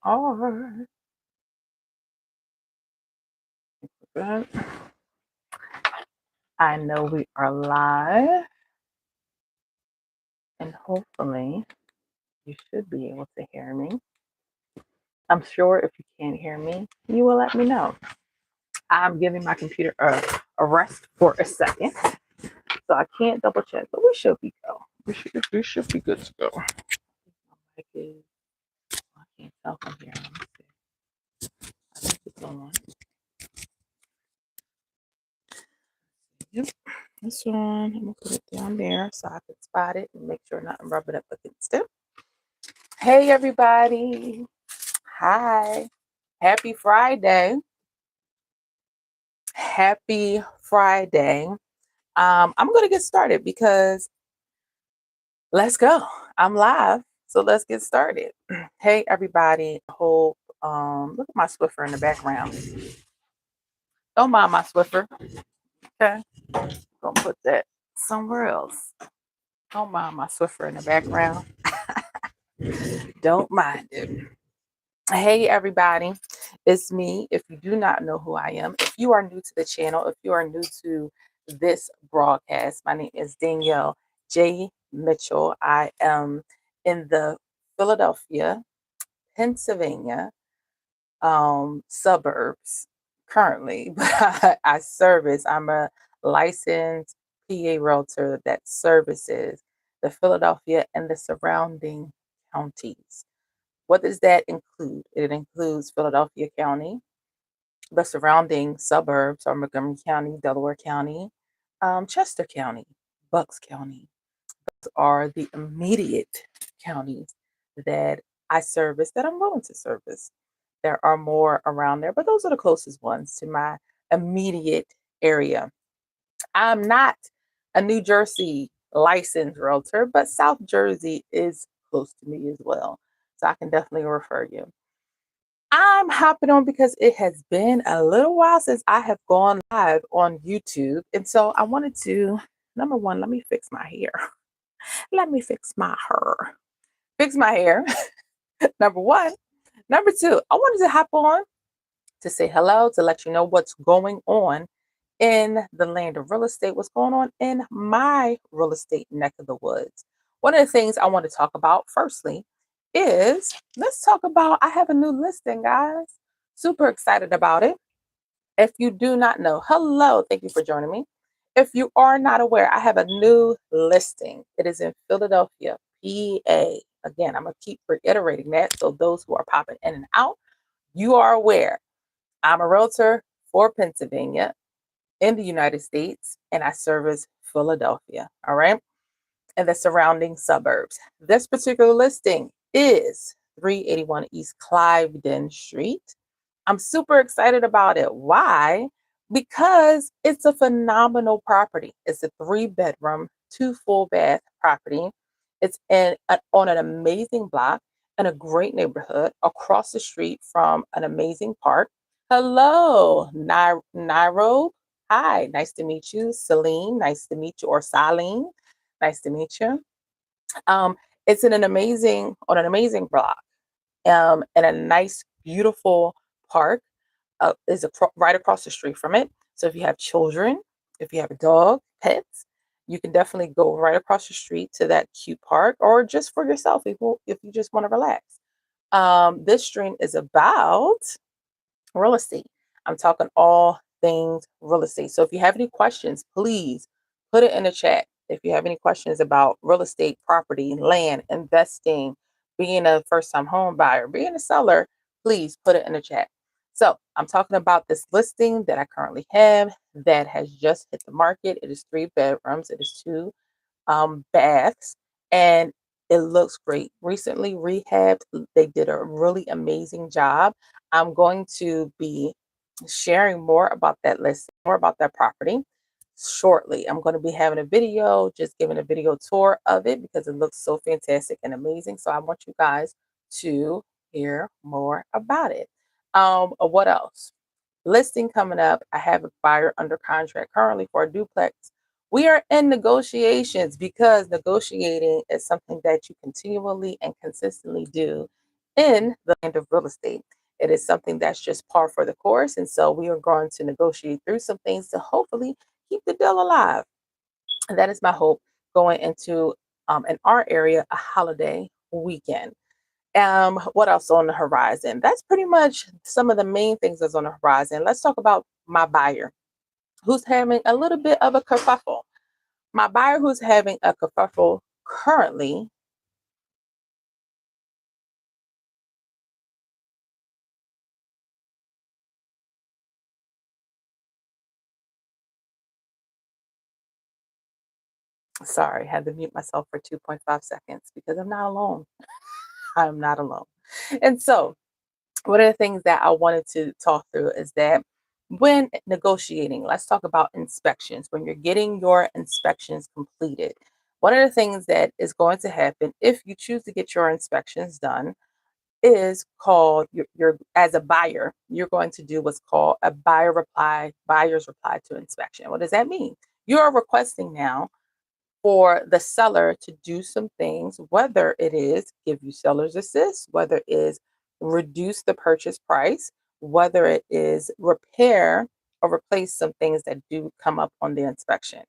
are. I know we are live, and hopefully you should be able to hear me. I'm sure if you can't hear me, you will let me know. I'm giving my computer a rest for a second, so I can't double check, but we should be go. We should be good to go. I can't tell from here. Let me see. I think it's on. Yep, this one. I'm gonna put it down there so I can spot it and make sure nothing rubbing up against it. Hey everybody. Hi. Happy Friday. Happy Friday. I'm gonna get started because let's go. I'm live. So let's get started. Hey everybody. Hope look at my Swiffer in the background. Don't mind my Swiffer. Okay. Gonna put that somewhere else. Don't mind my Swiffer in the background. Don't mind it. Hey everybody, it's me. If you do not know who I am, if you are new to the channel, if you are new to this broadcast, my name is Danielle J. Mitchell. I am in the Philadelphia, Pennsylvania suburbs currently, but I service, I'm a licensed PA realtor that services the Philadelphia and the surrounding counties. What does that include? It includes Philadelphia County, the surrounding suburbs are Montgomery County, Delaware County, Chester County, Bucks County. Those are the immediate counties that I service, that I'm willing to service. There are more around there, but those are the closest ones to my immediate area. I'm not a New Jersey licensed realtor, but South Jersey is close to me as well. So I can definitely refer you. I'm hopping on because it has been a little while since I have gone live on YouTube. And so I wanted to, number one, let me fix my hair. Let me fix my hair. Fix my hair. Number one. Number two, I wanted to hop on to say hello, to let you know what's going on in the land of real estate, what's going on in my real estate neck of the woods. One of the things I want to talk about, firstly, is let's talk about I have a new listing, guys. Super excited about it. If you do not know, hello, thank you for joining me. If you are not aware, I have a new listing. It is in Philadelphia, PA. Again, I'm going to keep reiterating that. So those who are popping in and out, you are aware. I'm a realtor for Pennsylvania in the United States, and I service Philadelphia. All right. And the surrounding suburbs. This particular listing is 381 East Cliveden Street. I'm super excited about it. Why? Because it's a phenomenal property. It's a 3-bedroom, 2 full bath property. It's on an amazing block in a great neighborhood across the street from an amazing park. Hello, Nairo. Hi, nice to meet you. Celine, nice to meet you. Or Saline, nice to meet you. It's in on an amazing block, in a nice, beautiful park. Is right across the street from it. So if you have children, if you have a dog, pets, you can definitely go right across the street to that cute park, or just for yourself if you just want to relax. This stream is about real estate. I'm talking all things real estate. So if you have any questions, please put it in the chat. If you have any questions about real estate, property, land, investing, being a first time home buyer, being a seller, please put it in the chat. So I'm talking about this listing that I currently have that has just hit the market. It is 3 bedrooms. It is 2 baths, and it looks great. Recently rehabbed. They did a really amazing job. I'm going to be sharing more about that listing, more about that property shortly. I'm going to be having a video, just giving a video tour of it because it looks so fantastic and amazing. So I want you guys to hear more about it. What else? Listing coming up. I have a buyer under contract currently for a duplex. We are in negotiations because negotiating is something that you continually and consistently do in the land of real estate. It is something that's just par for the course. And so we are going to negotiate through some things to hopefully keep the deal alive. And that is my hope going into, in our area, a holiday weekend. What else on the horizon? That's pretty much some of the main things that's on the horizon. Let's talk about my buyer who's having a little bit of a kerfuffle. My buyer who's having a kerfuffle currently. Sorry, had to mute myself for 2.5 seconds because I'm not alone. I'm not alone. And so, one of the things that I wanted to talk through is that when negotiating, let's talk about inspections. When you're getting your inspections completed, one of the things that is going to happen if you choose to get your inspections done is called your as a buyer, you're going to do what's called a buyer's reply to inspection. What does that mean? You are requesting now for the seller to do some things, whether it is give you seller's assist, whether it is reduce the purchase price, whether it is repair or replace some things that do come up on the inspection.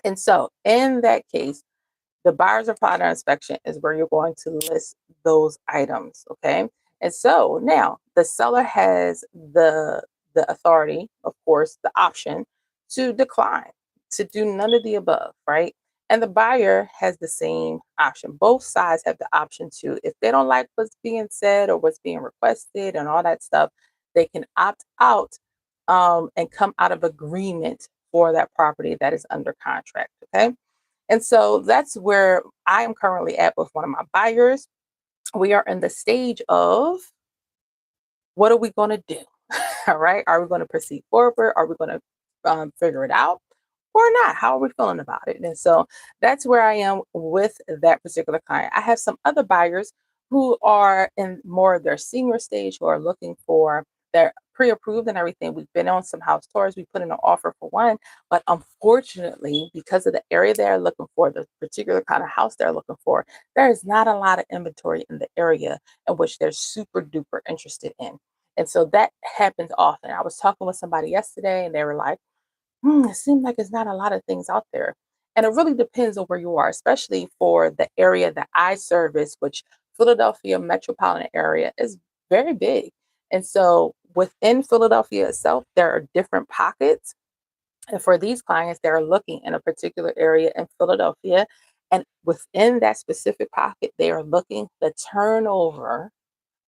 And so in that case, the buyer's reply to inspection is where you're going to list those items. Okay. And so now the seller has the authority, of course, the option to decline, to do none of the above, right? And the buyer has the same option. Both sides have the option to, if they don't like what's being said or what's being requested and all that stuff, they can opt out and come out of agreement for that property that is under contract. Okay. And so that's where I am currently at with one of my buyers. We are in the stage of what are we going to do? All right. Are we going to proceed forward? Are we going to figure it out or not? How are we feeling about it? And so that's where I am with that particular client. I have some other buyers who are in more of their senior stage who are looking for their pre-approved and everything. We've been on some house tours. We put in an offer for one, but unfortunately, because of the area they're looking for, the particular kind of house they're looking for, there is not a lot of inventory in the area in which they're super duper interested in. And so that happens often. I was talking with somebody yesterday and they were like, it seems like there's not a lot of things out there. And it really depends on where you are, especially for the area that I service, which Philadelphia Metropolitan area is very big. And so within Philadelphia itself, there are different pockets. And for these clients, they're looking in a particular area in Philadelphia. And within that specific pocket, they are looking the turnover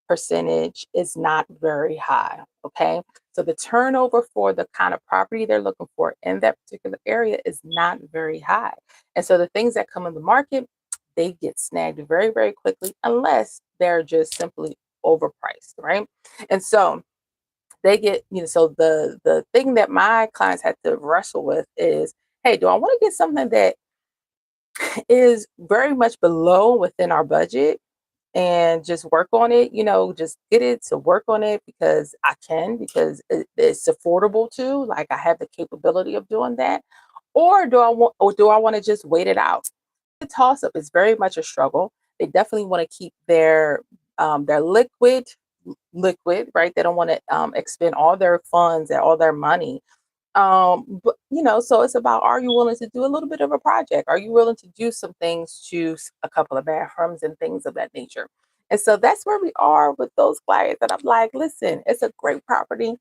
percentage is not very high. Okay. So the turnover for the kind of property they're looking for in that particular area is not very high. And so the things that come in the market, they get snagged very, very quickly unless they're just simply overpriced. Right. And so they get, so the thing that my clients had to wrestle with is, hey, do I want to get something that is very much below within our budget and just work on it, just get it to work on it because I can, because it's affordable too. Like I have the capability of doing that. Or do I want to just wait it out? The toss up is very much a struggle. They definitely want to keep their liquid, right? They don't want to expend all their funds and all their money, but so it's about, are you willing to do a little bit of a project? Are you willing to do some things to a couple of bathrooms and things of that nature? And so that's where we are with those clients that I'm like, listen, it's a great property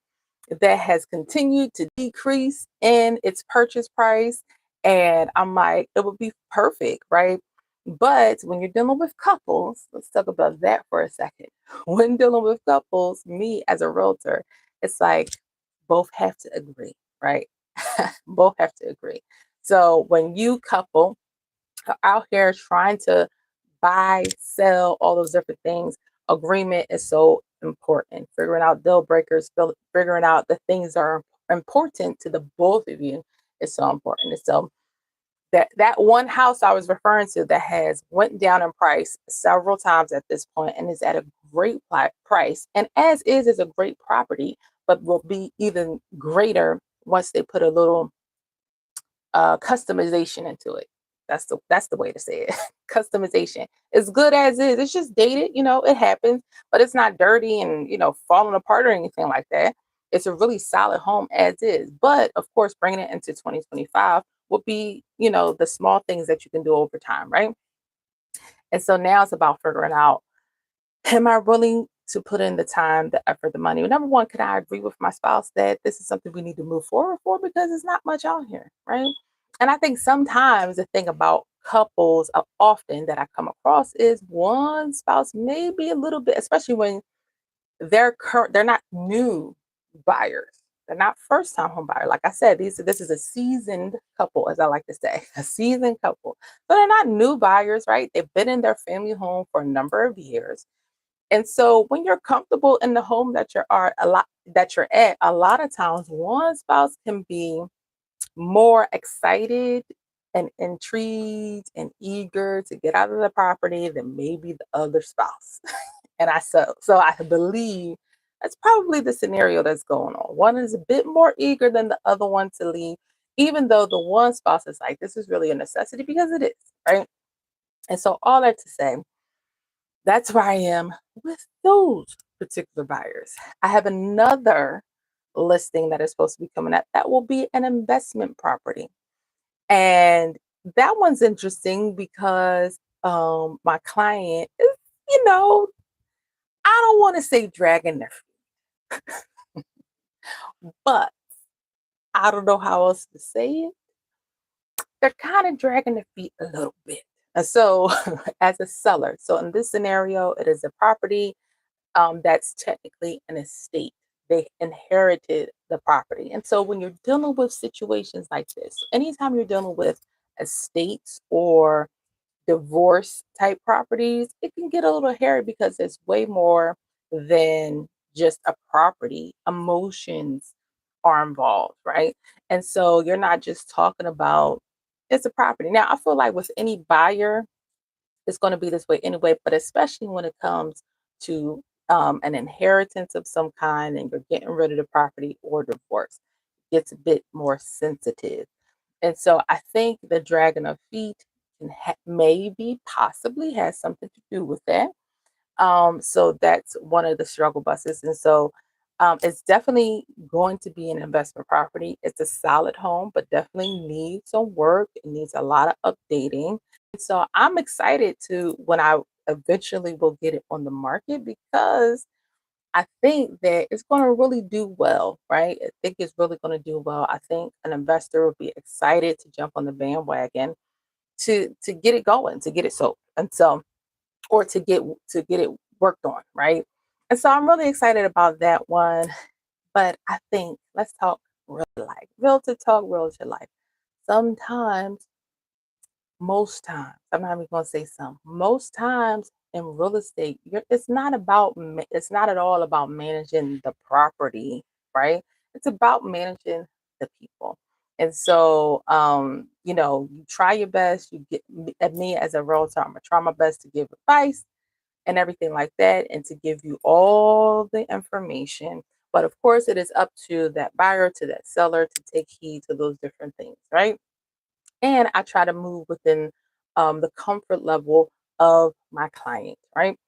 that has continued to decrease in its purchase price. And I'm like, it would be perfect, right? But when you're dealing with couples, let's talk about that for a second. When dealing with couples, me as a realtor, it's like both have to agree, right? Both have to agree. So when you couple are out here trying to buy, sell, all those different things, agreement is so important. Figuring out deal breakers, figuring out the things that are important to the both of you is so important. And so that one house I was referring to that has went down in price several times at this point and is at a great price, and as is a great property, but will be even greater once they put a little customization into it. That's the way to say it. Customization. It's good as is. It's just dated, it happens, but it's not dirty and, falling apart or anything like that. It's a really solid home as is. But of course, bringing it into 2025 would be, the small things that you can do over time, right? And so now it's about figuring out, am I willing to put in the time, the effort, the money? Number one, can I agree with my spouse that this is something we need to move forward for because it's not much out here, right? And I think sometimes the thing about couples often that I come across is one spouse may be a little bit, especially when they're not new buyers. They're not first time home buyer. Like I said, this is a seasoned couple, as I like to say, a seasoned couple. But they're not new buyers, right? They've been in their family home for a number of years. And so when you're comfortable in the home that you're at, a lot of times one spouse can be more excited and intrigued and eager to get out of the property than maybe the other spouse. And so I believe that's probably the scenario that's going on. One is a bit more eager than the other one to leave, even though the one spouse is like, this is really a necessity because it is, right? And so all that to say, that's where I am with those particular buyers. I have another listing that is supposed to be coming up that will be an investment property. And that one's interesting because my client is, you know, I don't want to say dragging their feet, but I don't know how else to say it. They're kind of dragging their feet a little bit. And so, as a seller, so in this scenario, it is a property that's technically an estate. They inherited the property. And so when you're dealing with situations like this, anytime you're dealing with estates or divorce type properties, it can get a little hairy because it's way more than just a property. Emotions are involved, right? And so you're not just talking about it's a property. Now, I feel like with any buyer, it's going to be this way anyway, but especially when it comes to an inheritance of some kind and you're getting rid of the property or divorce, it's a bit more sensitive. And so I think the dragging of feet maybe possibly has something to do with that. So that's one of the struggle buses. And so it's definitely going to be an investment property. It's a solid home, but definitely needs some work. It needs a lot of updating. And so I'm excited to when I eventually will get it on the market because I think that it's going to really do well, right? I think it's really going to do well. I think an investor will be excited to jump on the bandwagon to get it going, to get it sold. And so or to get it worked on, right? And so I'm really excited about that one. But I think let's talk real life. Realtor talk, realtor life. Sometimes, most times, I'm not even gonna say some, most times in real estate, it's not at all about managing the property, right? It's about managing the people. And so you try your best, you get at me as a realtor, I'm gonna try my best to give advice and everything like that, and to give you all the information. But of course, it is up to that buyer, to that seller to take heed to those different things, right? And I try to move within the comfort level of my client, right?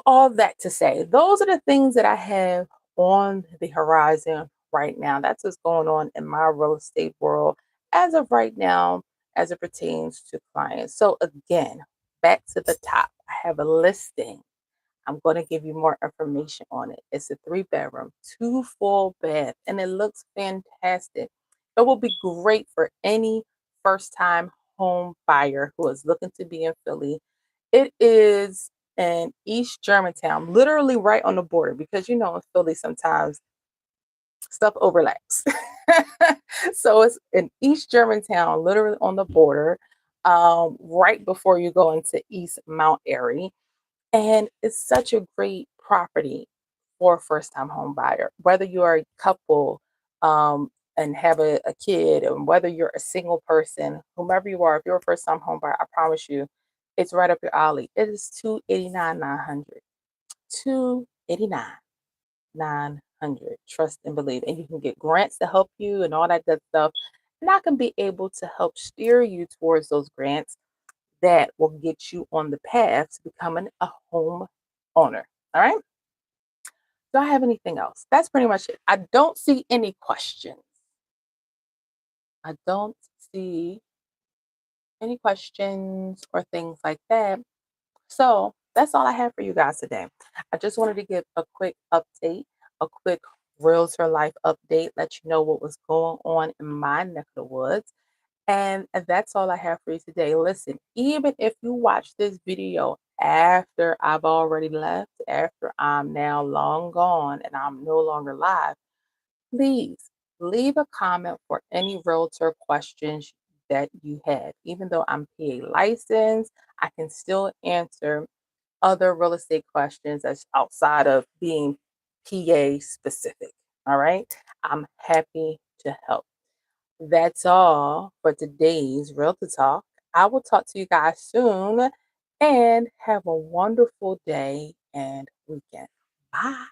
All that to say, those are the things that I have on the horizon right now. That's what's going on in my real estate world as of right now, as it pertains to clients. So, again, back to the top, I have a listing. I'm going to give you more information on it. It's a 3 bedroom, 2 full bed, and it looks fantastic. It will be great for any first time home buyer who is looking to be in Philly. It is in East Germantown, literally right on the border, because in Philly sometimes stuff overlaps. So it's in East Germantown, literally on the border, right before you go into East Mount Airy. And it's such a great property for a first time home buyer, whether you are a couple and have a kid, and whether you're a single person, whomever you are, if you're a first time home buyer, I promise you, it's right up your alley. It is 289 900. 289 900. Trust and believe. And you can get grants to help you and all that good stuff. and I can be able to help steer you towards those grants that will get you on the path to becoming a home owner. All right. Do I have anything else? That's pretty much it. I don't see any questions. I don't see any questions or things like that. So that's all I have for you guys today. I just wanted to give a quick update, a quick realtor life update, let you know what was going on in my neck of the woods. And that's all I have for you today. Listen, even if you watch this video after I've already left, after I'm now long gone and I'm no longer live, please leave a comment for any realtor questions that you have. Even though I'm PA licensed, I can still answer other real estate questions that's outside of being PA specific. All right. I'm happy to help. That's all for today's Realtor Talk. I will talk to you guys soon and have a wonderful day and weekend. Bye.